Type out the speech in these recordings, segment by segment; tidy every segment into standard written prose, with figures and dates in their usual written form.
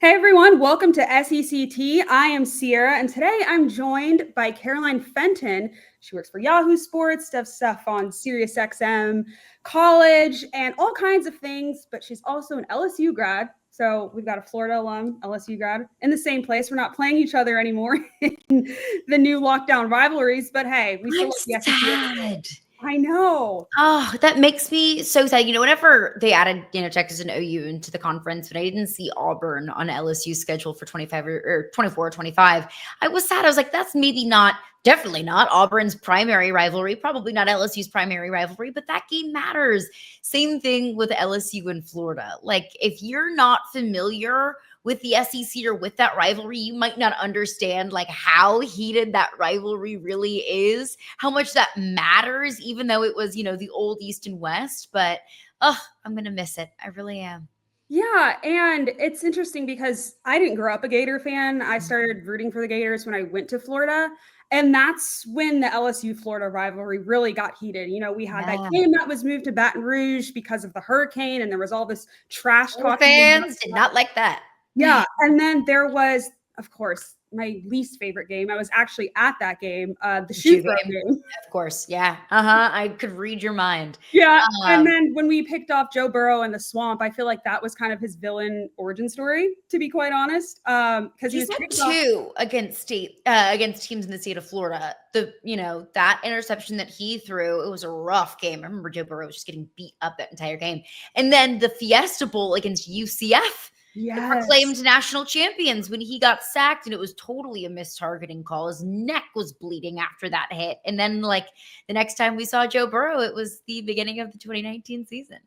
Hey everyone, welcome to SECT. I am Cierra, and today I'm joined by Caroline Fenton. She works for Yahoo Sports, does stuff on Sirius XM, college, and all kinds of things, but she's also an LSU grad. So we've got a Florida alum, LSU grad, in the same place. We're not playing each other anymore in the new lockdown rivalries, but hey, we still I'm like the SEC. sad. I know. Oh, that makes me so sad. Whenever they added, Texas and OU into the conference, when I didn't see Auburn on LSU's schedule for 25 or 24 or 25, I was sad. I was like, that's definitely not Auburn's primary rivalry, probably not LSU's primary rivalry, but that game matters. Same thing with LSU and Florida. Like, if you're not familiar with the SEC or with that rivalry, you might not understand like how heated that rivalry really is, how much that matters, even though it was, the old East and West. But I'm gonna miss it. I really am. Yeah, and it's interesting because I didn't grow up a Gator fan. I started rooting for the Gators when I went to Florida, and that's when the LSU Florida rivalry really got heated. We had that Yeah. game that was moved to Baton Rouge because of the hurricane, and there was all this trash Our talking. fans did not like that. Yeah, and then there was, of course, my least favorite game. I was actually at that game, the shoe throw game. Of course. Yeah. I could read your mind. Yeah, and Um, then when we picked off Joe Burrow in the swamp, I feel like that was kind of his villain origin story, to be quite honest. Because he He's was had picked off. two against teams in the state of Florida. That interception that he threw, it was a rough game. I remember Joe Burrow was just getting beat up that entire game. And then the Fiesta Bowl against UCF, the Yes. proclaimed national champions, when he got sacked, and it was totally a mistargeting call. His neck was bleeding after that hit. And then, like, the next time we saw Joe Burrow, it was the beginning of the 2019 season.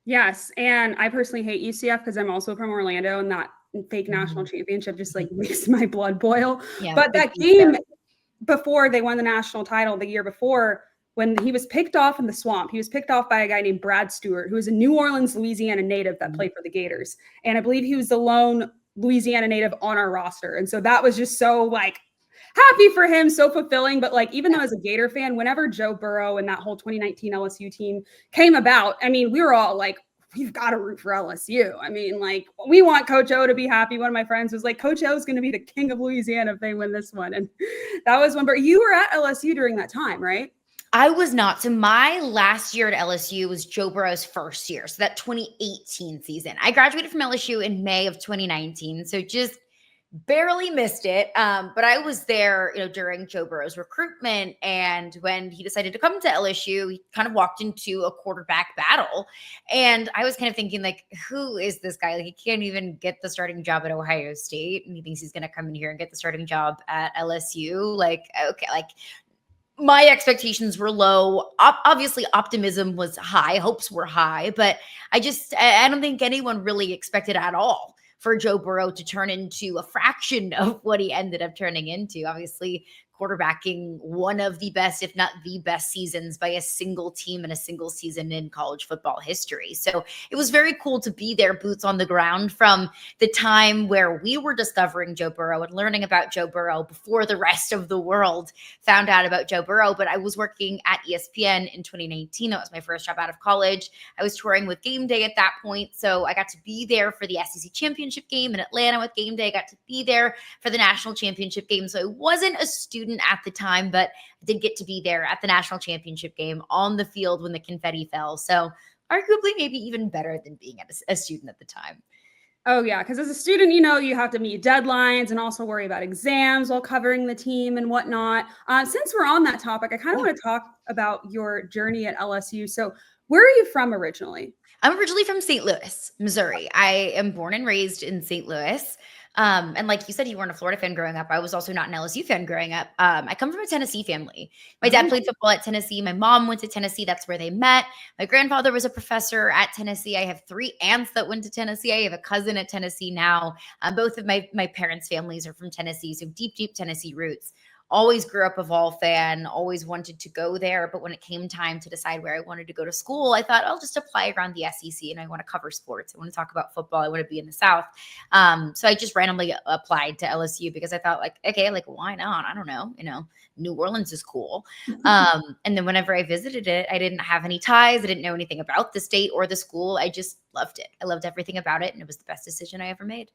Yes, and I personally hate UCF because I'm also from Orlando, and that fake national championship just like makes my blood boil. Yeah, But big that beef game there. before they won the national title the year before, when he was picked off in the swamp, he was picked off by a guy named Brad Stewart, who was a New Orleans, Louisiana native that played for the Gators. And I believe he was the lone Louisiana native on our roster. And so that was just so like happy for him, so fulfilling. But like, even though as a Gator fan, whenever Joe Burrow and that whole 2019 LSU team came about, I mean, we were all like, we've got to root for LSU. I mean, like, we want Coach O to be happy. One of my friends was like, Coach O is going to be the king of Louisiana if they win this one. And that was one. But you were at LSU during that time, right? I was not. So my last year at LSU was Joe Burrow's first year. So that 2018 season. I graduated from LSU in May of 2019. So just barely missed it. But I was there, during Joe Burrow's recruitment. And when he decided to come to LSU, he kind of walked into a quarterback battle. And I was kind of thinking, like, who is this guy? Like, he can't even get the starting job at Ohio State. And he thinks he's going to come in here and get the starting job at LSU. Like, okay, like, my expectations were low. Obviously, optimism was high, hopes were high, but I don't think anyone really expected at all for Joe Burrow to turn into a fraction of what he ended up turning into. Obviously, quarterbacking one of the best, if not the best seasons by a single team in a single season in college football history. So it was very cool to be there, boots on the ground, from the time where we were discovering Joe Burrow and learning about Joe Burrow before the rest of the world found out about Joe Burrow. But I was working at ESPN in 2019. That was my first job out of college. I was touring with Game Day at that point. So I got to be there for the SEC championship game in Atlanta with Game Day. I got to be there for the national championship game. So I wasn't a student at the time, but I did get to be there at the national championship game on the field when the confetti fell. So arguably maybe even better than being a student at the time. Oh, yeah, because as a student, you have to meet deadlines and also worry about exams while covering the team and whatnot. Since we're on that topic, I kind of want to talk about your journey at LSU. So where are you from originally? I'm originally from St. Louis, Missouri. I am born and raised in St. Louis. And like you said, you weren't a Florida fan growing up. I was also not an LSU fan growing up. I come from a Tennessee family. My dad played football at Tennessee. My mom went to Tennessee. That's where they met. My grandfather was a professor at Tennessee. I have 3 aunts that went to Tennessee. I have a cousin at Tennessee now. Both of my parents' families are from Tennessee. So deep, deep Tennessee roots. Always grew up a Vol fan, always wanted to go there. But when it came time to decide where I wanted to go to school, I thought I'll just apply around the SEC, and I want to cover sports. I want to talk about football. I want to be in the South. So I just randomly applied to LSU because I thought, like, okay, like, why not? I don't know. New Orleans is cool. And then whenever I visited it, I didn't have any ties. I didn't know anything about the state or the school. I just loved it. I loved everything about it. And it was the best decision I ever made.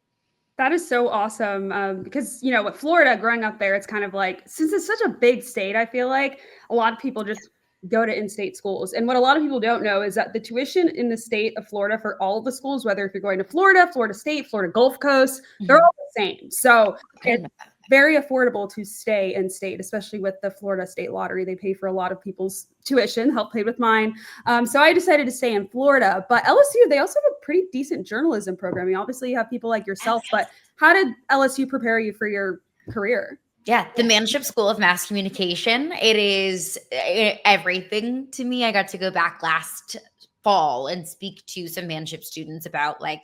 That is so awesome. Because, with Florida, growing up there, it's kind of like, since it's such a big state, I feel like a lot of people just go to in-state schools. And what a lot of people don't know is that the tuition in the state of Florida for all of the schools, whether if you're going to Florida, Florida State, Florida Gulf Coast, they're all the same. So I didn't know that. very affordable to stay in state, especially with the Florida State Lottery. They pay for a lot of people's tuition, help pay with mine. So I decided to stay in Florida. But LSU, they also have a pretty decent journalism program. Obviously, you have people like yourself, but how did LSU prepare you for your career? Yeah, the Manship School of Mass Communication. It is everything to me. I got to go back last fall and speak to some manship students about my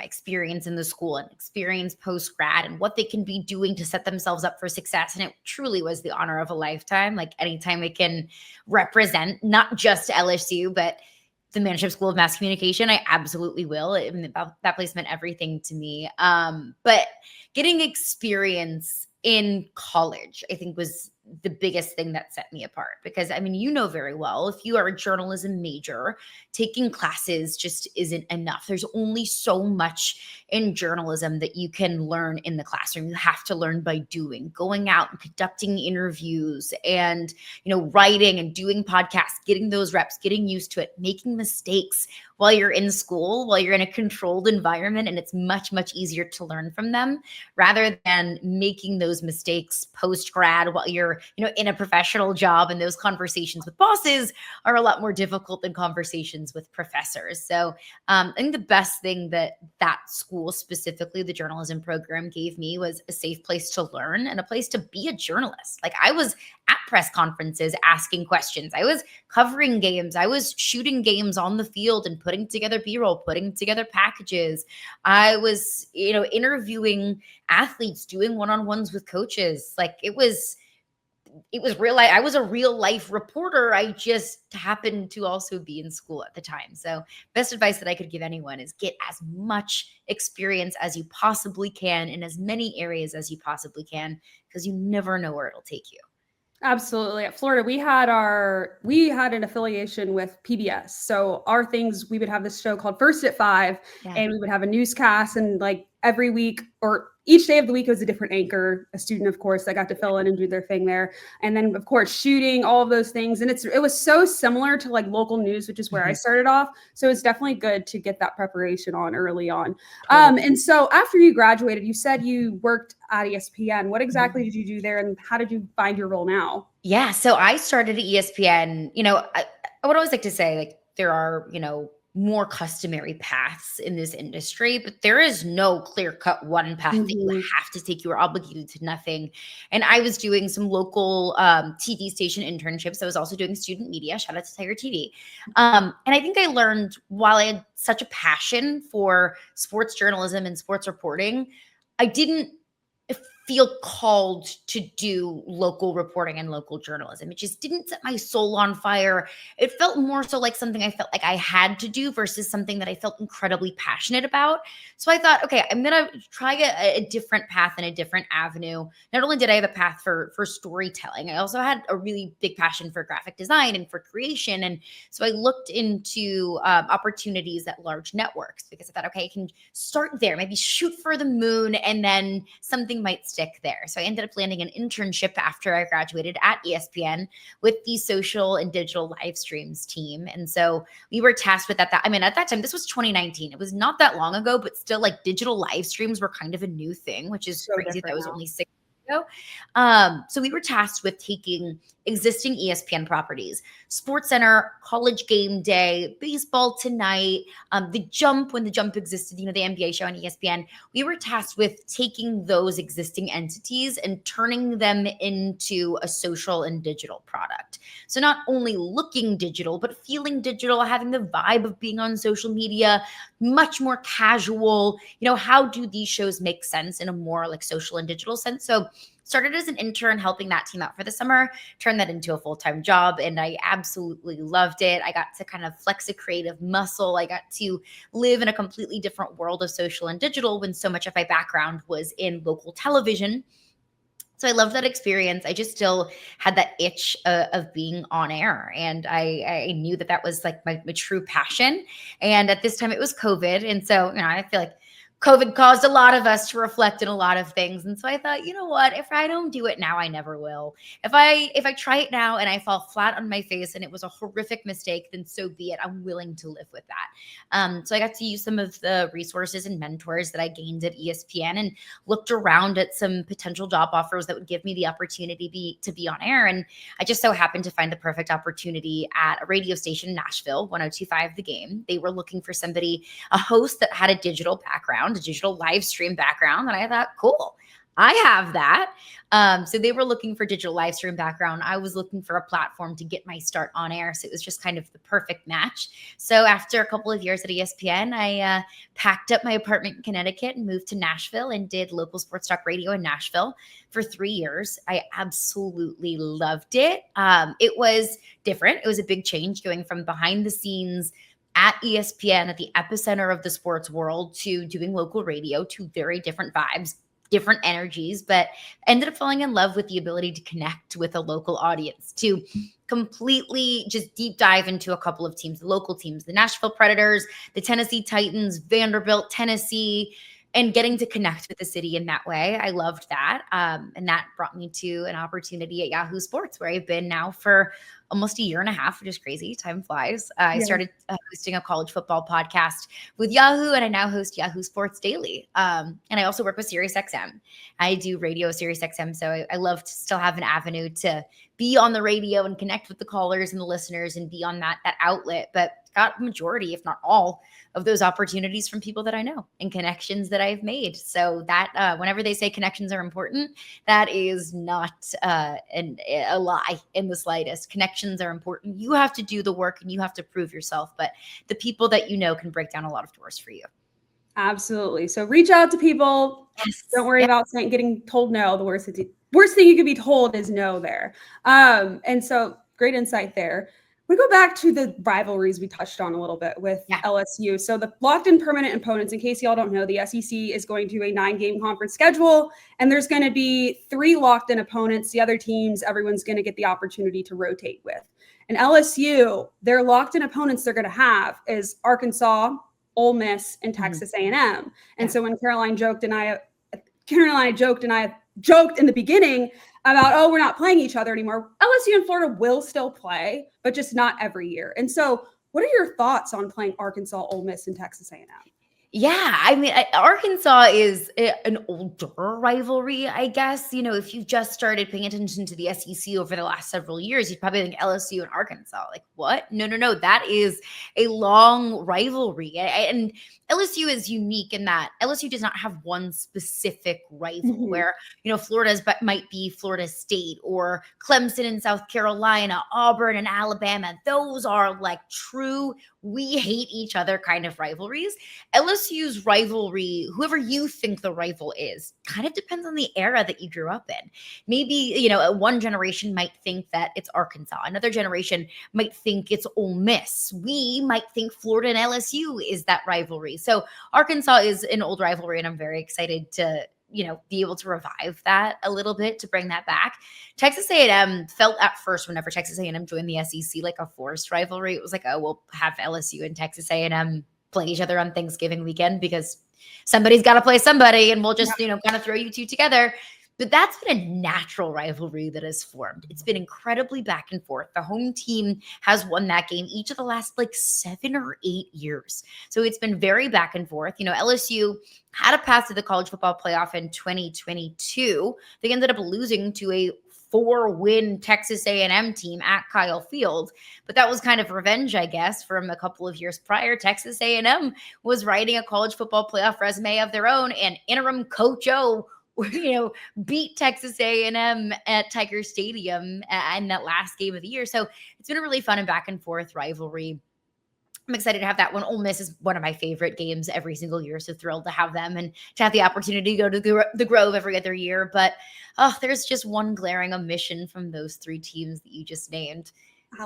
experience in the school and experience post grad and what they can be doing to set themselves up for success. And it truly was the honor of a lifetime. Like anytime I can represent not just LSU, but the Manship School of Mass Communication, I absolutely will. That place meant everything to me. But getting experience in college, I think, was the biggest thing that set me apart, because very well, if you are a journalism major, taking classes just isn't enough. There's only so much in journalism that you can learn in the classroom. You have to learn by doing, going out and conducting interviews and, writing and doing podcasts, getting those reps, getting used to it, making mistakes while you're in school, while you're in a controlled environment. And it's much, much easier to learn from them rather than making those mistakes post-grad while you're, in a professional job. And those conversations with bosses are a lot more difficult than conversations with professors. So I think the best thing that school, specifically the journalism program, gave me was a safe place to learn and a place to be a journalist. Like I was at press conferences asking questions. I was covering games. I was shooting games on the field and putting together B-roll, putting together packages. I was, interviewing athletes, doing one-on-ones with coaches. Like it was real life. I was a real life reporter. I just happened to also be in school at the time. So best advice that I could give anyone is get as much experience as you possibly can in as many areas as you possibly can, because you never know where it'll take you. Absolutely. At Florida, we had an affiliation with PBS. So our things, we would have this show called First at 5, and we would have a newscast, and like every week or each day of the week, it was a different anchor, a student, of course, that got to fill in and do their thing there. And then, of course, shooting, all of those things. And it was so similar to like local news, which is where I started off. So it's definitely good to get that preparation on early on. And so after you graduated, you said you worked at ESPN. What exactly did you do there, and how did you find your role now? Yeah, so I started at ESPN. I would always like to say, like, there are, more customary paths in this industry, but there is no clear-cut one path that you have to take. You are obligated to nothing. And I was doing some local TV station internships. I was also doing student media. Shout out to Tiger TV. And I think I learned, while I had such a passion for sports journalism and sports reporting, I didn't feel called to do local reporting and local journalism. It just didn't set my soul on fire. It felt more so like something I felt like I had to do versus something that I felt incredibly passionate about. So I thought, okay, I'm going to try a different path and a different avenue. Not only did I have a path for storytelling, I also had a really big passion for graphic design and for creation. And so I looked into opportunities at large networks, because I thought, okay, I can start there, maybe shoot for the moon, and then something might stick there. So I ended up landing an internship after I graduated at ESPN with the social and digital live streams team. And so we were tasked with at that time, this was 2019. It was not that long ago, but still, like, digital live streams were kind of a new thing, which is so crazy. That was only 6 years ago. So we were tasked with taking existing ESPN properties, SportsCenter, College Game Day, Baseball Tonight, The Jump, when The Jump existed, the NBA show on ESPN. We were tasked with taking those existing entities and turning them into a social and digital product. So not only looking digital, but feeling digital, having the vibe of being on social media, much more casual. How do these shows make sense in a more like social and digital sense? So started as an intern helping that team out for the summer, turned that into a full-time job, and I absolutely loved it. I got to kind of flex a creative muscle. I got to live in a completely different world of social and digital when so much of my background was in local television. So I loved that experience. I just still had that itch of being on air. And I knew that was like my true passion. And at this time it was COVID. And so, I feel like COVID caused a lot of us to reflect in a lot of things. And so I thought, you know what, if I don't do it now, I never will. If I try it now and I fall flat on my face and it was a horrific mistake, then so be it. I'm willing to live with that. So I got to use some of the resources and mentors that I gained at ESPN and looked around at some potential job offers that would give me the opportunity to be on air. And I just so happened to find the perfect opportunity at a radio station in Nashville, 102.5 The Game. They were looking for somebody, a host that had a digital background, a digital live stream background. And I thought, cool, I have that. So they were looking for digital live stream background. I was looking for a platform to get my start on air. So it was just kind of the perfect match. So after a couple of years at ESPN, I packed up my apartment in Connecticut and moved to Nashville and did local sports talk radio in Nashville for 3 years. I absolutely loved it. It was different. It was a big change going from behind the scenes at ESPN at the epicenter of the sports world to doing local radio, two very different vibes, different energies, but ended up falling in love with the ability to connect with a local audience, to completely just deep dive into a couple of teams, the local teams, the Nashville Predators, the Tennessee Titans, Vanderbilt, Tennessee, and getting to connect with the city in that way. I loved that. And that brought me to an opportunity at Yahoo Sports, where I've been now for almost a year and a half, which is crazy. Time flies. I started hosting a college football podcast with Yahoo, and I now host Yahoo Sports Daily. And I also work with SiriusXM. I do radio SiriusXM, so I love to still have an avenue to be on the radio and connect with the callers and the listeners and be on that outlet. But got majority, if not all, of those opportunities from people that I know and connections that I've made. So that whenever they say connections are important, that is not a lie in the slightest. Connections are important. You have to do the work and you have to prove yourself, but the people that you know can break down a lot of doors for you. Absolutely. So reach out to people. Yes. Don't worry about getting told no. The worst thing you could be told is no there. And so great insight there. We go back to the rivalries we touched on a little bit with LSU. So the locked-in permanent opponents, in case y'all don't know, the SEC is going to a 9-game conference schedule, and there's going to be 3 locked-in opponents. The other teams, everyone's going to get the opportunity to rotate with. And LSU, their locked-in opponents they're going to have is Arkansas, Ole Miss, and Texas A&M. And so when Caroline joked and I joked in the beginning about, oh, we're not playing each other anymore. LSU and Florida will still play, but just not every year. And so what are your thoughts on playing Arkansas, Ole Miss, and Texas A&M? Yeah, I mean, Arkansas is an older rivalry, I guess. You know, if you just started paying attention to the SEC over the last several years, you'd probably think LSU and Arkansas. Like, what? No. That is a long rivalry. And LSU is unique in that LSU does not have one specific rival where, you know, Florida's might be Florida State or Clemson in South Carolina, Auburn and Alabama. Those are like true, we hate each other kind of rivalries. LSU's rivalry, whoever you think the rival is, kind of depends on the era that you grew up in. Maybe, you know, one generation might think that it's Arkansas. Another generation might think it's Ole Miss. We might think Florida and LSU is that rivalry. So Arkansas is an old rivalry, and I'm very excited to, you know, be able to revive that a little bit, to bring that back. Texas A&M felt at first, whenever Texas A&M joined the SEC, like a forced rivalry. It was like, oh, we'll have LSU and Texas A&M play each other on Thanksgiving weekend because somebody's got to play somebody, and we'll just, you know, kind of throw you two together. But that's been a natural rivalry that has formed. It's been incredibly back and forth. The home team has won that game each of the last like 7 or 8 years. So it's been very back and forth. You know, LSU had a path to the college football playoff in 2022. They ended up losing to a 4-win Texas A&M team at Kyle Field, but that was kind of revenge, I guess, from a couple of years prior. Texas A&M was writing a college football playoff resume of their own, and interim Coach O, you know, beat Texas A&M at Tiger Stadium in that last game of the year. So it's been a really fun and back and forth rivalry. I'm excited to have that one. Ole Miss is one of my favorite games every single year. So thrilled to have them and to have the opportunity to go to the Grove every other year. But there's just one glaring omission from those 3 teams that you just named.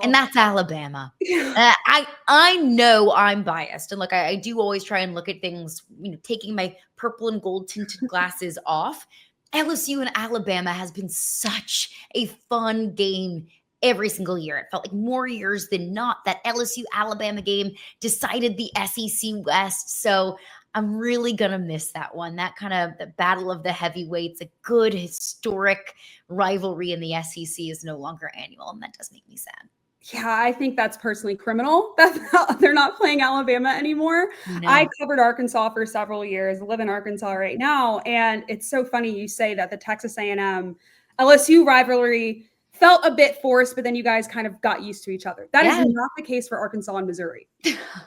And that's Alabama. I know I'm biased. And look, I do always try and look at things, you know, taking my purple and gold tinted glasses off. LSU and Alabama has been such a fun game every single year. It felt like more years than not that LSU Alabama game decided the SEC West. So I'm really going to miss that one. That kind of the battle of the heavyweights, a good historic rivalry in the SEC is no longer annual. And that does make me sad. Yeah, I think that's personally criminal that they're not playing Alabama anymore. No. I covered Arkansas for several years, live in Arkansas right now. And it's so funny you say that the Texas A&M LSU rivalry felt a bit forced, but then you guys kind of got used to each other. That is not the case for Arkansas and Missouri.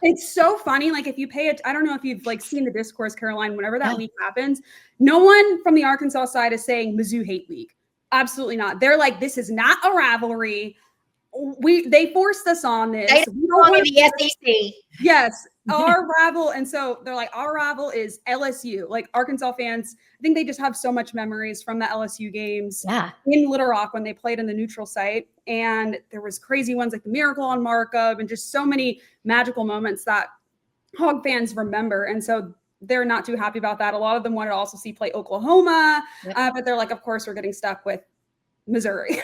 It's so funny. Like if you pay it, I don't know if you've like seen the discourse, Caroline, whenever that week happens, no one from the Arkansas side is saying Mizzou hate week. Absolutely not. They're like, this is not a rivalry. They forced us on this. They don't belong in the SEC. Yes, our rival. And so they're like, our rival is LSU. Like Arkansas fans, I think they just have so much memories from the LSU games in Little Rock when they played in the neutral site. And there was crazy ones like the Miracle on Markup and just so many magical moments that Hog fans remember. And so they're not too happy about that. A lot of them wanted to also see play Oklahoma, but they're like, of course, we're getting stuck with Missouri.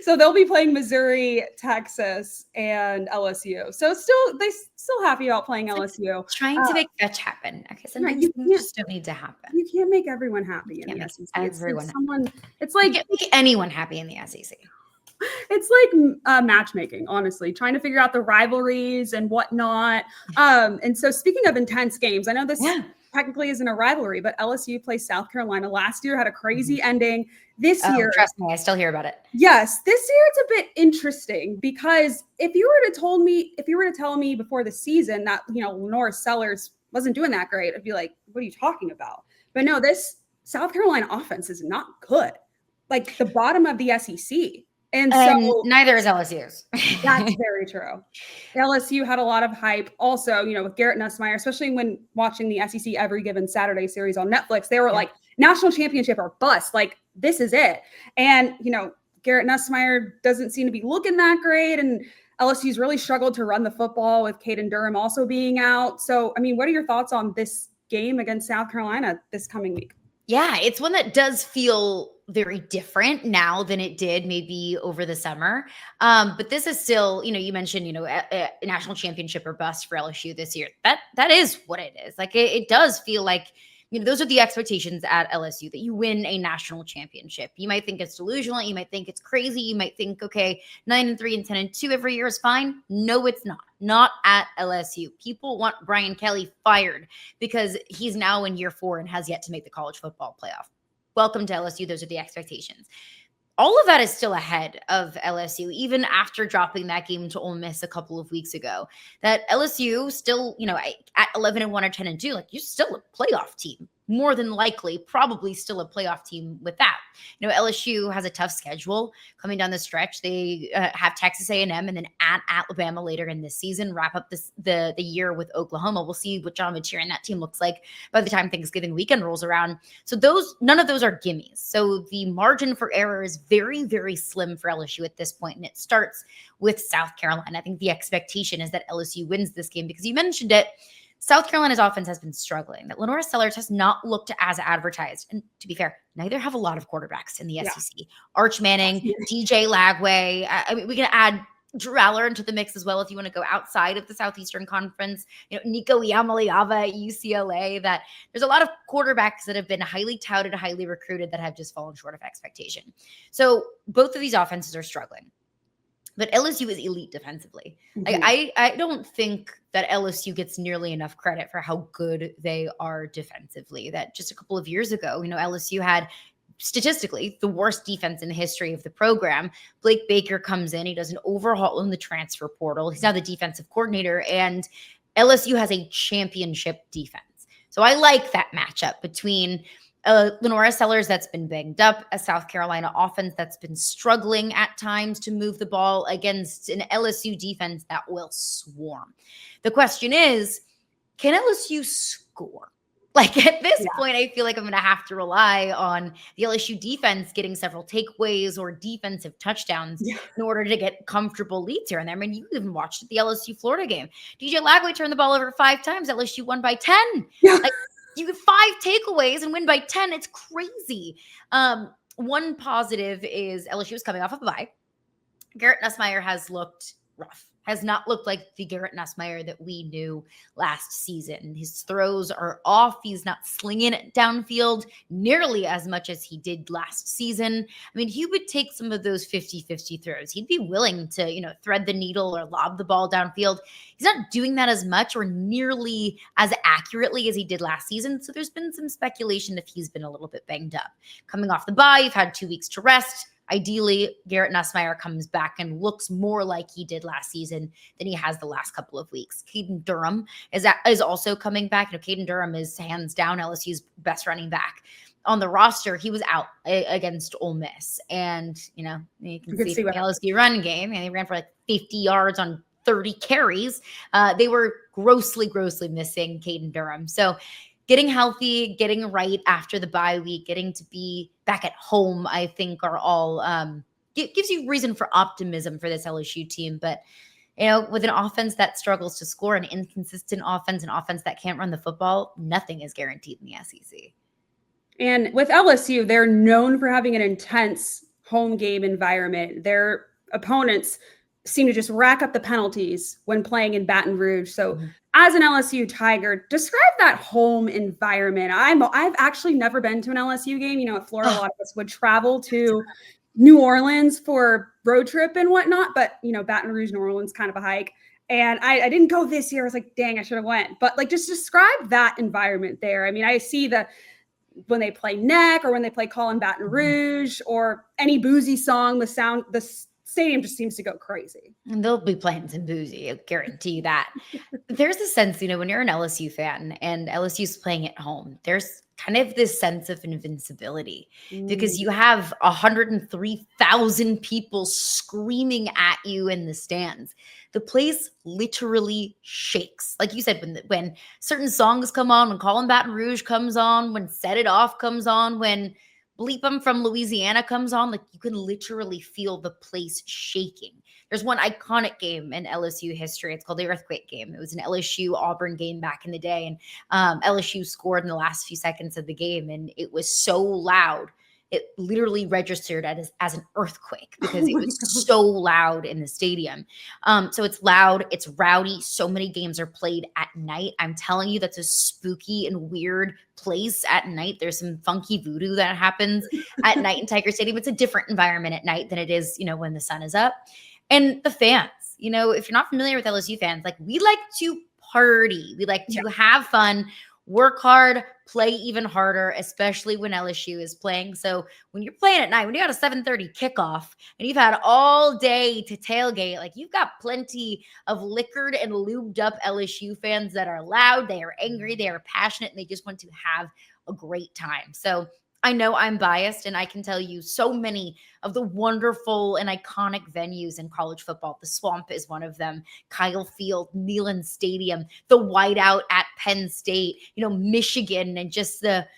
So they'll be playing Missouri, Texas, and LSU. So they still happy about playing LSU. Trying to make fetch happen. Okay, sometimes you just don't need to happen. You can't make everyone happy in the SEC. It's like you can't make anyone happy in the SEC. It's like matchmaking, honestly, trying to figure out the rivalries and whatnot. And so speaking of intense games, I know this technically isn't a rivalry, but LSU plays South Carolina last year, had a crazy ending. This year, trust me, I still hear about it. Yes, this year it's a bit interesting because if you were to tell me before the season that Lenora Sellers wasn't doing that great, I'd be like, what are you talking about? But no, this South Carolina offense is not good. Like the bottom of the SEC. And so neither is LSU's. That's very true. LSU had a lot of hype. Also, with Garrett Nussmeier, especially when watching the SEC Every Given Saturday series on Netflix, they were like, national championship or bust. Like, this is it. And, Garrett Nussmeier doesn't seem to be looking that great. And LSU's really struggled to run the football with Caden Durham also being out. So, I mean, what are your thoughts on this game against South Carolina this coming week? Yeah, it's one that does feel very different now than it did maybe over the summer. But this is still, you mentioned, a national championship or bust for LSU this year. That is what it is. Like it does feel like, those are the expectations at LSU, that you win a national championship. You might think it's delusional. You might think it's crazy. You might think, okay, 9-3 and 10-2 every year is fine. No, it's not. Not at LSU. People want Brian Kelly fired because he's now in year 4 and has yet to make the college football playoff. Welcome to LSU. Those are the expectations. All of that is still ahead of LSU, even after dropping that game to Ole Miss a couple of weeks ago. That LSU still, at 11-1 or 10-2, like you're still a playoff team. More than likely, probably still a playoff team with that. LSU has a tough schedule coming down the stretch. They have Texas A&M and then at Alabama later in this season, wrap up the year with Oklahoma. We'll see what John Matier and that team looks like by the time Thanksgiving weekend rolls around. So none of those are gimmies. So the margin for error is very, very slim for LSU at this point, and it starts with South Carolina. I think the expectation is that LSU wins this game because you mentioned it. South Carolina's offense has been struggling. That Lenora Sellers has not looked as advertised. And to be fair, neither have a lot of quarterbacks in the SEC. Arch Manning, DJ Lagway. I mean, we can add Drew Aller into the mix as well if you want to go outside of the Southeastern Conference. Nico Iamaleava at UCLA. That there's a lot of quarterbacks that have been highly touted, highly recruited that have just fallen short of expectation. So both of these offenses are struggling. But LSU is elite defensively. Like I don't think that LSU gets nearly enough credit for how good they are defensively. That just a couple of years ago, LSU had statistically the worst defense in the history of the program. Blake Baker comes in, he does an overhaul in the transfer portal. He's now the defensive coordinator, and LSU has a championship defense. So I like that matchup between Lenora Sellers that's been banged up, a South Carolina offense that's been struggling at times to move the ball against an LSU defense that will swarm. The question is, can LSU score? Like at this point, I feel like I'm going to have to rely on the LSU defense getting several takeaways or defensive touchdowns in order to get comfortable leads here and there. I mean, you even watched the LSU Florida game. DJ Lagway turned the ball over 5 times. LSU won by 10. Like, you get 5 takeaways and win by 10. It's crazy. One positive is LSU is coming off of a bye. Garrett Nussmeier has looked rough, has not looked like the Garrett Nussmeier that we knew last season. His throws are off. He's not slinging it downfield nearly as much as he did last season. I mean, he would take some of those 50-50 throws. He'd be willing to, thread the needle or lob the ball downfield. He's not doing that as much or nearly as accurately as he did last season. So there's been some speculation if he's been a little bit banged up. Coming off the bye, you've had 2 weeks to rest. Ideally, Garrett Nussmeier comes back and looks more like he did last season than he has the last couple of weeks. Caden Durham is also coming back. Caden Durham is hands down LSU's best running back on the roster. He was out against Ole Miss. And, you can see the LSU run game. And they ran for like 50 yards on 30 carries. They were grossly missing Caden Durham. So getting healthy, getting right after the bye week, getting to be back at home, I think are all gives you reason for optimism for this LSU team. But, with an offense that struggles to score, an inconsistent offense, an offense that can't run the football, nothing is guaranteed in the SEC. And with LSU, they're known for having an intense home game environment. Their opponents seem to just rack up the penalties when playing in Baton Rouge. So as an LSU Tiger, describe that home environment. I've actually never been to an LSU game. At Florida, a lot of us would travel to New Orleans for road trip and whatnot, but Baton Rouge, New Orleans, kind of a hike. And I didn't go this year. I was like, dang, I should have went. But just describe that environment there. I mean, I see when they play Neck or when they play Call in Baton Rouge or any Boozy song, the stadium just seems to go crazy. And they'll be playing some Boozy, I guarantee you that. There's a sense, when you're an LSU fan and LSU's playing at home, there's kind of this sense of invincibility because you have 103,000 people screaming at you in the stands. The place literally shakes. Like you said, when certain songs come on, when Call in Baton Rouge comes on, when Set It Off comes on, when Bleep 'em from Louisiana comes on, you can literally feel the place shaking. There's one iconic game in LSU history. It's called the Earthquake game. It was an LSU Auburn game back in the day. And LSU scored in the last few seconds of the game. And it was so loud. It literally registered as an earthquake because it was so loud in the stadium. So it's loud, it's rowdy. So many games are played at night. I'm telling you, that's a spooky and weird place at night. There's some funky voodoo that happens at night in Tiger Stadium. It's a different environment at night than it is, when the sun is up. And the fans, if you're not familiar with LSU fans, we like to party. We like to have fun, work hard, play even harder, especially when LSU is playing. So when you're playing at night, when you got a 7:30 kickoff and you've had all day to tailgate, you've got plenty of liquored and lubed up LSU fans that are loud, they are angry, they are passionate, and they just want to have a great time. So I know I'm biased, and I can tell you so many of the wonderful and iconic venues in college football. The Swamp is one of them. Kyle Field, Neyland Stadium, the whiteout at Penn State, Michigan, and just the,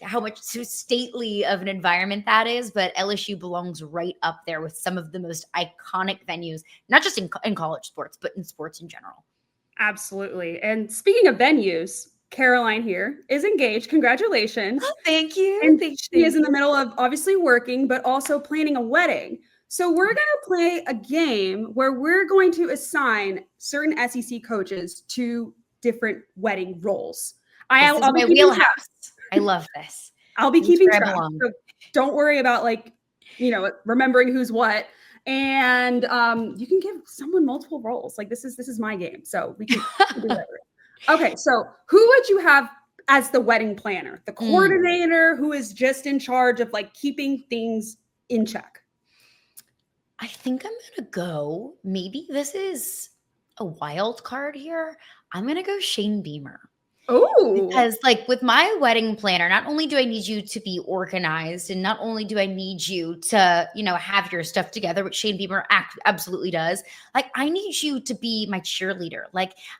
how much so stately of an environment that is. But LSU belongs right up there with some of the most iconic venues, not just in college sports, but in sports in general. Absolutely. And speaking of venues, Caroline here is engaged. Congratulations. Oh, thank you. And she is in the middle of obviously working, but also planning a wedding. So we're going to play a game where we're going to assign certain SEC coaches to different wedding roles. This is my wheelhouse. I love this. I'll be keeping track. So don't worry about remembering who's what. And you can give someone multiple roles. This is my game. So we can do whatever. Okay, so who would you have as the wedding planner? The coordinator who is just in charge of keeping things in check? I think I'm going to go, maybe this is a wild card here. I'm going to go Shane Beamer. Oh, because with my wedding planner, not only do I need you to be organized, and not only do I need you to, have your stuff together, which Shane Beamer absolutely does. I need you to be my cheerleader.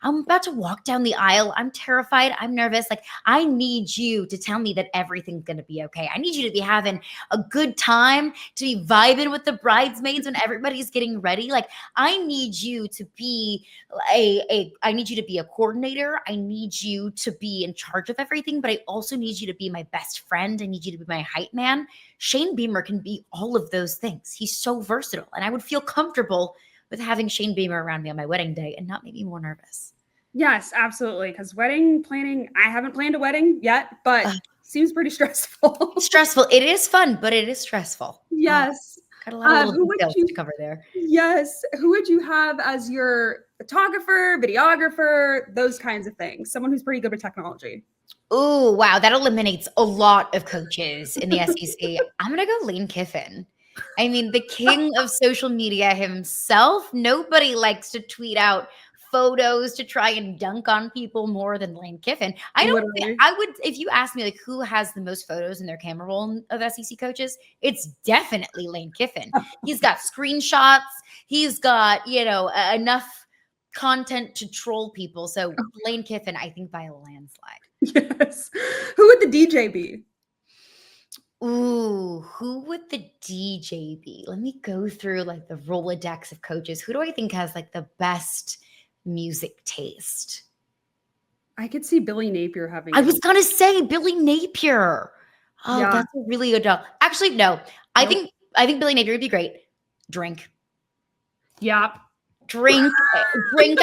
I'm about to walk down the aisle. I'm terrified. I'm nervous. I need you to tell me that everything's going to be okay. I need you to be having a good time, to be vibing with the bridesmaids when everybody's getting ready. I need you to be I need you to be a coordinator. I need you to be in charge of everything, but I also need you to be my best friend. I need you to be my hype man. Shane Beamer can be all of those things. He's so versatile, and I would feel comfortable with having Shane Beamer around me on my wedding day and not make me more nervous. Yes, absolutely. Because wedding planning, I haven't planned a wedding yet, but seems pretty stressful. Stressful. It is fun, but it is stressful. Yes. Got a lot of Who little would details you to cover there. Yes. Who would you have as your photographer, videographer, those kinds of things? Someone who's pretty good with technology. Oh, wow. That eliminates a lot of coaches in the SEC. I'm going to go Lane Kiffin. I mean, the king of social media himself. Nobody likes to tweet out photos to try and dunk on people more than Lane Kiffin. I don't think Literally. I would, if you ask me like who has the most photos in their camera roll of SEC coaches, it's definitely Lane Kiffin. He's got screenshots. He's got, enough content to troll people. So Lane Kiffin, I think by a landslide. Yes. Who would the DJ be? Ooh, who would the DJ be? Let me go through like the Rolodex of coaches. Who do I think has like the best music taste? I could see Billy Napier having. I was gonna say Billy Napier. Oh, Yeah. that's a really good job. Actually, no. I think Billy Napier would be great. Drink. Yeah. Drink.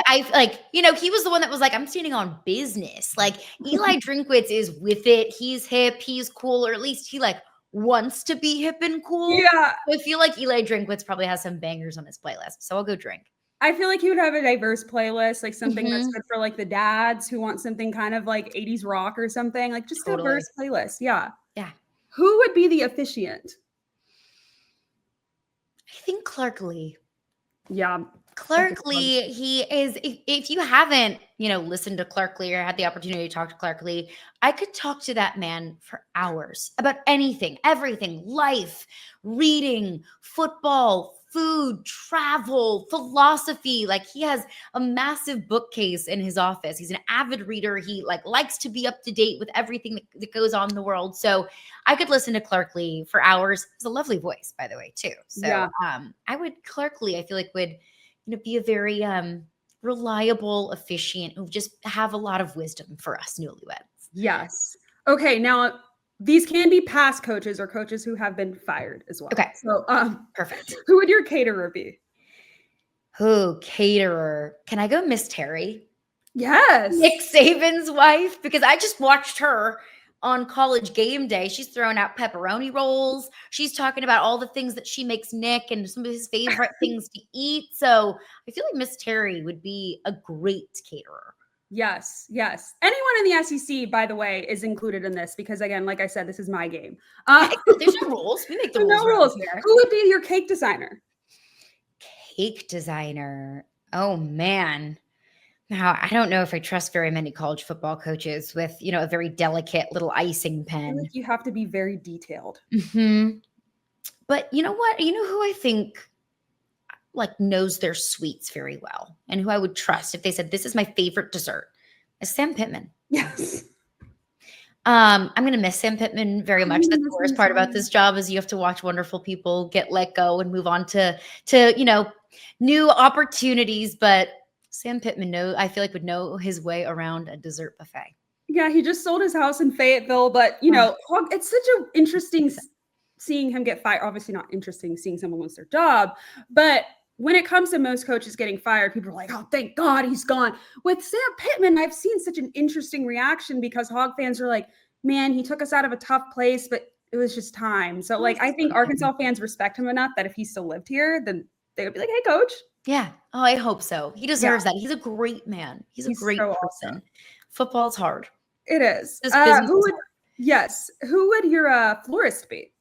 I like, he was the one that was like, I'm standing on business. Like Eli Drinkwitz is with it. He's hip, he's cool, or at least he like wants to be hip and cool. Yeah. So I feel like Eli Drinkwitz probably has some bangers on his playlist. So I'll go Drink. I feel like he would have a diverse playlist, like something that's good for like the dads who want something kind of like 80s rock or something, like just a diverse playlist. Yeah. Yeah. Who would be the officiant? I think Clark Lee. Yeah. Clark Lee, he is, if you haven't, listened to Clark Lee or had the opportunity to talk to Clark Lee, I could talk to that man for hours about anything, everything, life, reading, football, food, travel, philosophy. Like he has a massive bookcase in his office. He's an avid reader. He likes to be up to date with everything that goes on in the world. So I could listen to Clark Lee for hours. He's a lovely voice, by the way, too. So Yeah. Clark Lee, I feel like would be a very reliable officiant who just have a lot of wisdom for us newlyweds. Yes. Okay. Now these can be past coaches or coaches who have been fired as well. Okay. So Perfect. Who would your caterer be? Who caterer? Can I go Miss Terry? Yes. Nick Saban's wife, because I just watched her on College Game Day. She's throwing out pepperoni rolls. She's talking about all the things that she makes Nick and some of his favorite things to eat. So I feel like Miss Terry would be a great caterer. Yes. Yes. Anyone in the SEC, by the way, is included in this because, again, like I said, this is my game. There's no rules. We make the rules. No rules. Who would be your cake designer? Cake designer. Oh, man. Now, I don't know if I trust very many college football coaches with, a very delicate little icing pen. I feel like you have to be very detailed. But you know what? You know who I think knows their sweets very well and who I would trust if they said, this is my favorite dessert, is Sam Pittman. Yes. I'm going to miss Sam Pittman very much. That's the worst part about this job is you have to watch wonderful people get let go and move on to new opportunities. But Sam Pittman, I feel like would know his way around a dessert buffet. Yeah, he just sold his house in Fayetteville, but it's such an interesting seeing him get fired. Obviously not interesting seeing someone lose their job, but when it comes to most coaches getting fired, people are like, oh, thank God he's gone. With Sam Pittman, I've seen such an interesting reaction because Hog fans are like, man, he took us out of a tough place, but it was just time. So I think Arkansas fans respect him enough that if he still lived here, then they would be like, hey, coach. Yeah. Oh, I hope so. He deserves that. He's a great man. He's a great person. Awesome. Football's hard. It is. Who would your florist be?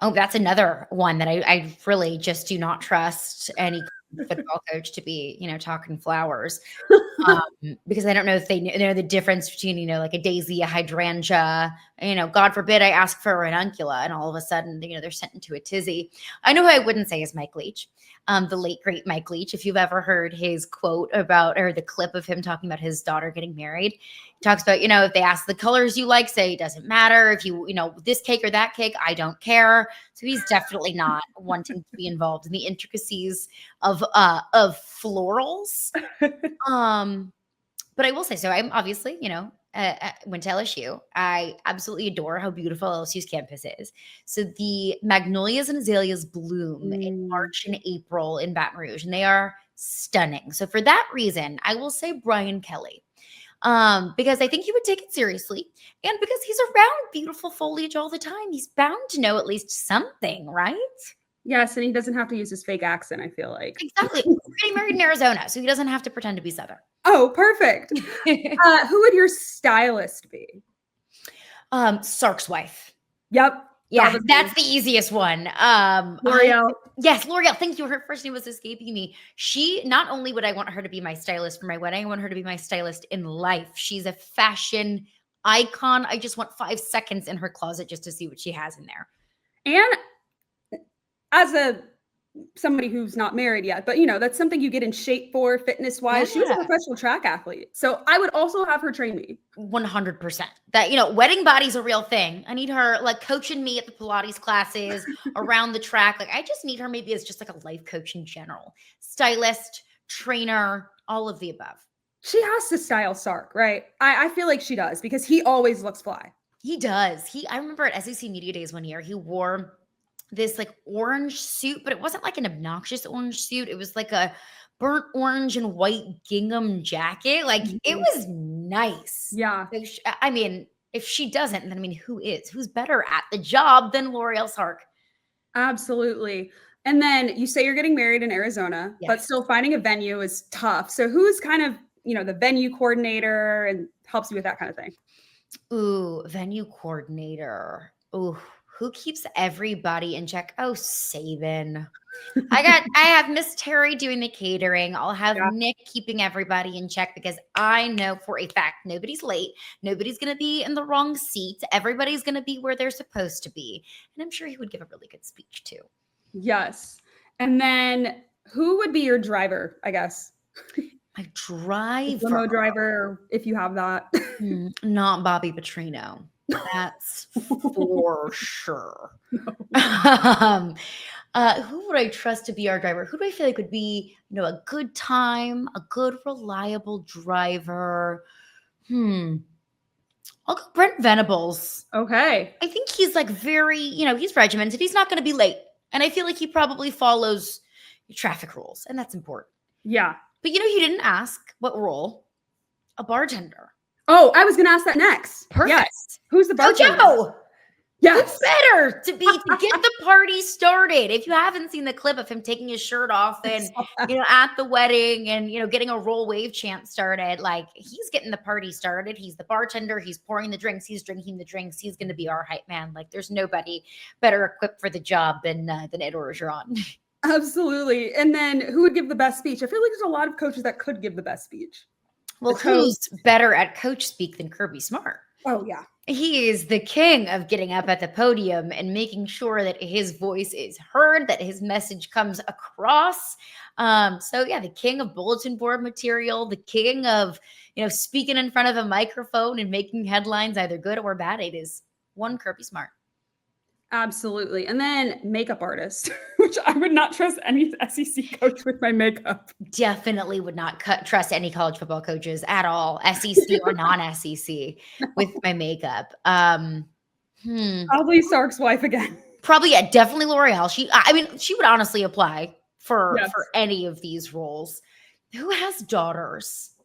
Oh, that's another one that I really just do not trust any football coach to be, talking flowers. Because I don't know if they know the difference between, like a daisy, a hydrangea, God forbid I ask for a ranuncula and all of a sudden, they're sent into a tizzy. I know who I wouldn't say is Mike Leach, the late, great Mike Leach. If you've ever heard his quote or the clip of him talking about his daughter getting married, he talks about, if they ask the colors you like, say it doesn't matter. If you, this cake or that cake, I don't care. So he's definitely not wanting to be involved in the intricacies of florals. But I will say, so I'm obviously, went to LSU. I absolutely adore how beautiful LSU's campus is. So the magnolias and azaleas bloom in March and April in Baton Rouge, and they are stunning. So for that reason, I will say Brian Kelly. Because I think he would take it seriously, and because he's around beautiful foliage all the time, he's bound to know at least something, right? Yes, and he doesn't have to use his fake accent, I feel like. Exactly. He's getting married in Arizona, so he doesn't have to pretend to be Southern. Oh, perfect. Who would your stylist be? Sark's wife. Yep. Yeah, that's the easiest one. L'Oreal. Yes, L'Oreal. Thank you. Her first name was escaping me. She, not only would I want her to be my stylist for my wedding, I want her to be my stylist in life. She's a fashion icon. I just want 5 seconds in her closet just to see what she has in there. And as somebody who's not married yet, but that's something you get in shape for, fitness wise. Yeah. She was a professional track athlete. So I would also have her train me. 100%. That, wedding body's a real thing. I need her like coaching me at the Pilates classes around the track. Like I just need her maybe as just like a life coach in general. Stylist, trainer, all of the above. She has to style Sark, right? I feel like she does because he always looks fly. He does. I remember at SEC Media Days one year, he wore this like orange suit, but it wasn't like an obnoxious orange suit. It was like a burnt orange and white gingham jacket. Like it was nice. Yeah. I mean, if she doesn't, then I mean, who is? Who's better at the job than L'Oreal Sark? Absolutely. And then you say you're getting married in Arizona, but still finding a venue is tough. So who's kind of, the venue coordinator and helps you with that kind of thing? Ooh, venue coordinator. Ooh, who keeps everybody in check? Oh, Saban. I have Miss Terry doing the catering. I'll have Nick keeping everybody in check because I know for a fact nobody's late. Nobody's going to be in the wrong seat. Everybody's going to be where they're supposed to be. And I'm sure he would give a really good speech too. Yes. And then who would be your driver, I guess? My driver. Limo driver, if you have that. Not Bobby Petrino. That's for sure. No. Who would I trust to be our driver? Who do I feel like would be, a good time, a good, reliable driver? I'll go Brent Venables. Okay. I think he's like very, he's regimented. He's not going to be late. And I feel like he probably follows traffic rules. And that's important. Yeah. But you didn't ask what role? A bartender. Oh, I was going to ask that next. Perfect. Yes. Who's the bartender? Joe. Yes. Who's better to get the party started? If you haven't seen the clip of him taking his shirt off and, at the wedding and, getting a roll wave chant started, like he's getting the party started. He's the bartender. He's pouring the drinks. He's drinking the drinks. He's going to be our hype man. Like there's nobody better equipped for the job than Ed Orgeron. Absolutely. And then who would give the best speech? I feel like there's a lot of coaches that could give the best speech. Well, who's better at coach speak than Kirby Smart? Oh, yeah. He is the king of getting up at the podium and making sure that his voice is heard, that his message comes across. The king of bulletin board material, the king of, speaking in front of a microphone and making headlines, either good or bad. It is one Kirby Smart. Absolutely. And then makeup artist, which I would not trust any SEC coach with my makeup. Definitely would not trust any college football coaches at all, SEC or non-SEC, with my makeup. Probably Sark's wife again. Probably, yeah, definitely L'Oreal. She would honestly apply for any of these roles. Who has daughters?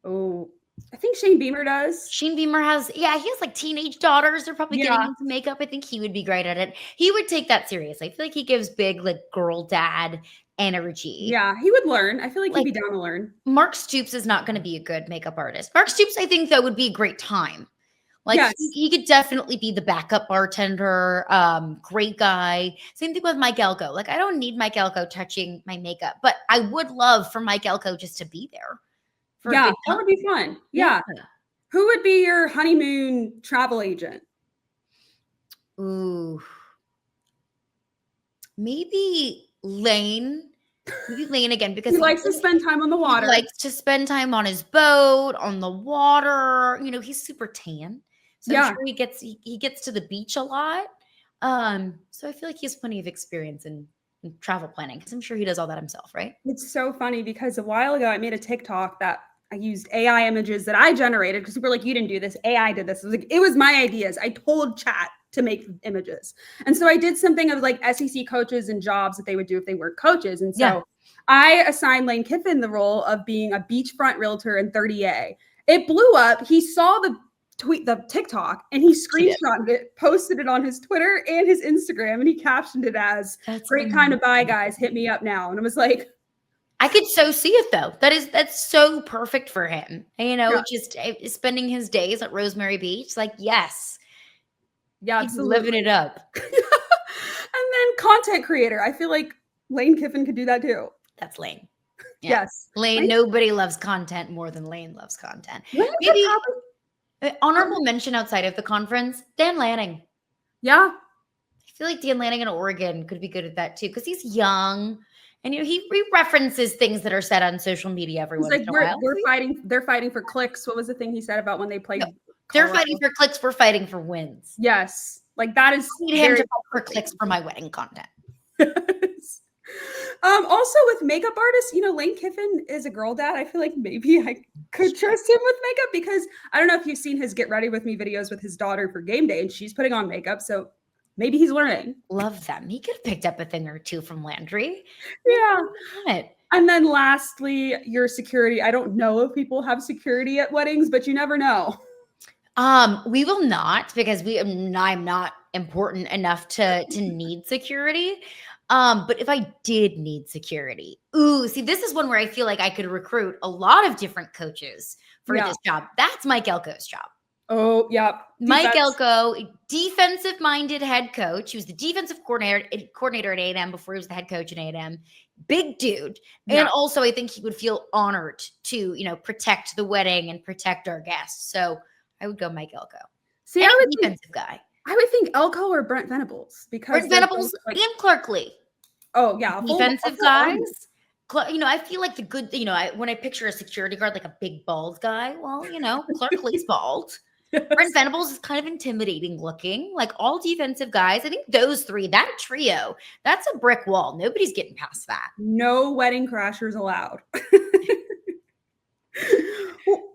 Oh, I think Shane Beamer does. Shane Beamer he has like teenage daughters. They're probably getting into makeup. I think he would be great at it. He would take that seriously. I feel like he gives big like girl dad energy. Yeah, he would learn. I feel like he'd be down to learn. Mark Stoops is not going to be a good makeup artist. Mark Stoops, I think, though, would be a great time. Like he could definitely be the backup bartender, great guy. Same thing with Mike Elko. Like I don't need Mike Elko touching my makeup, but I would love for Mike Elko just to be there. Yeah, that would be fun. Yeah. Who would be your honeymoon travel agent? Ooh. Maybe Lane. Maybe Lane again because he likes to spend time on the water. He likes to spend time on his boat, on the water. He's super tan. So I'm sure he gets to the beach a lot. So I feel like he has plenty of experience in travel planning because I'm sure he does all that himself, right? It's so funny because a while ago I made a TikTok that I used AI images that I generated because people were like, you didn't do this. AI did this. It was my ideas. I told chat to make images. And so I did something of like SEC coaches and jobs that they would do if they weren't coaches. And so I assigned Lane Kiffin the role of being a beachfront realtor in 30A. It blew up. He saw the TikTok, and he screenshotted it, posted it on his Twitter and his Instagram, and he captioned it as "Great time to buy, guys. Hit me up now." And it was like, I could so see it though. That's so perfect for him. Just spending his days at Rosemary Beach. Like, yes. Yeah, he's living it up. And then content creator. I feel like Lane Kiffin could do that too. That's Lane. Yeah. Yes. Lane, nobody loves content more than Lane loves content. Maybe honorable mention outside of the conference, Dan Lanning. Yeah. I feel like Dan Lanning in Oregon could be good at that too, because he's young. And he references things that are said on social media every once in a while. They're fighting for clicks. What was the thing he said about when they played? No, they're fighting for clicks. We're fighting for wins. Yes. Like that is. I need him to fight for clicks for my wedding content. Also with makeup artists, Lane Kiffin is a girl dad. I feel like maybe I could trust him with makeup because I don't know if you've seen his Get Ready With Me videos with his daughter for game day, and she's putting on makeup. So maybe he's learning. Love them. He could have picked up a thing or two from Landry. Yeah. And then lastly, your security. I don't know if people have security at weddings, but you never know. We will not, because I'm not important enough to need security. But if I did need security, see, this is one where I feel like I could recruit a lot of different coaches for this job. That's Mike Elko's job. Oh, yeah. Mike Elko, defensive-minded head coach. He was the defensive coordinator at A&M before he was the head coach at A&M. Big dude. Yeah. And also, I think he would feel honored to, protect the wedding and protect our guests. So I would go Mike Elko. See, defensive guy. I would think Elko or Brent Venables. Because Brent Venables and Clark Lee. Oh, yeah. Defensive guys. I feel like the good, when I picture a security guard, like a big bald guy, well, Clark Lee's bald. Yes. Brent Venables is kind of intimidating looking, like all defensive guys. I think those three, that trio, that's a brick wall. Nobody's getting past that. No wedding crashers allowed.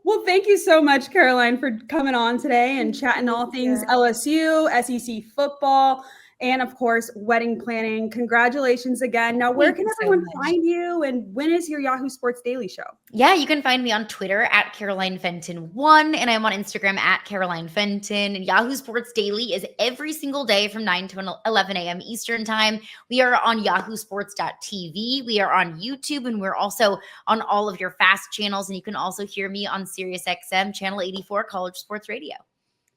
Well, thank you so much, Caroline, for coming on today and chatting all things LSU, SEC football, and of course, wedding planning. Congratulations again. Now, where can everyone find you, and when is your Yahoo Sports Daily show? Yeah, you can find me on Twitter at Caroline Fenton 1, and I'm on Instagram at Caroline Fenton. And Yahoo Sports Daily is every single day from 9 to 11 a.m. Eastern time. We are on yahoosports.tv. We are on YouTube, and we're also on all of your FAST channels. And you can also hear me on SiriusXM Channel 84 College Sports Radio.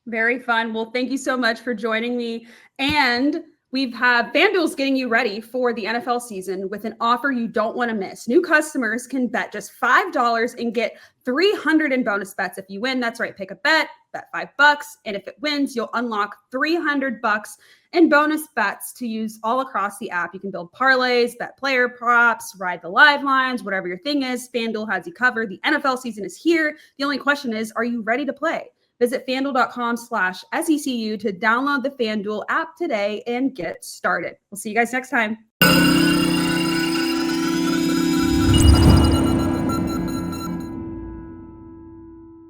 Very fun. Well, thank you so much for joining me. And FanDuel's getting you ready for the NFL season with an offer you don't want to miss. New customers can bet just $5 and get $300 in bonus bets if you win. That's right. Pick a bet $5. And if it wins, you'll unlock $300 in bonus bets to use all across the app. You can build parlays, bet player props, ride the live lines, whatever your thing is. FanDuel has you covered. The NFL season is here. The only question is, are you ready to play? Visit FanDuel.com/SECU to download the FanDuel app today and get started. We'll see you guys next time.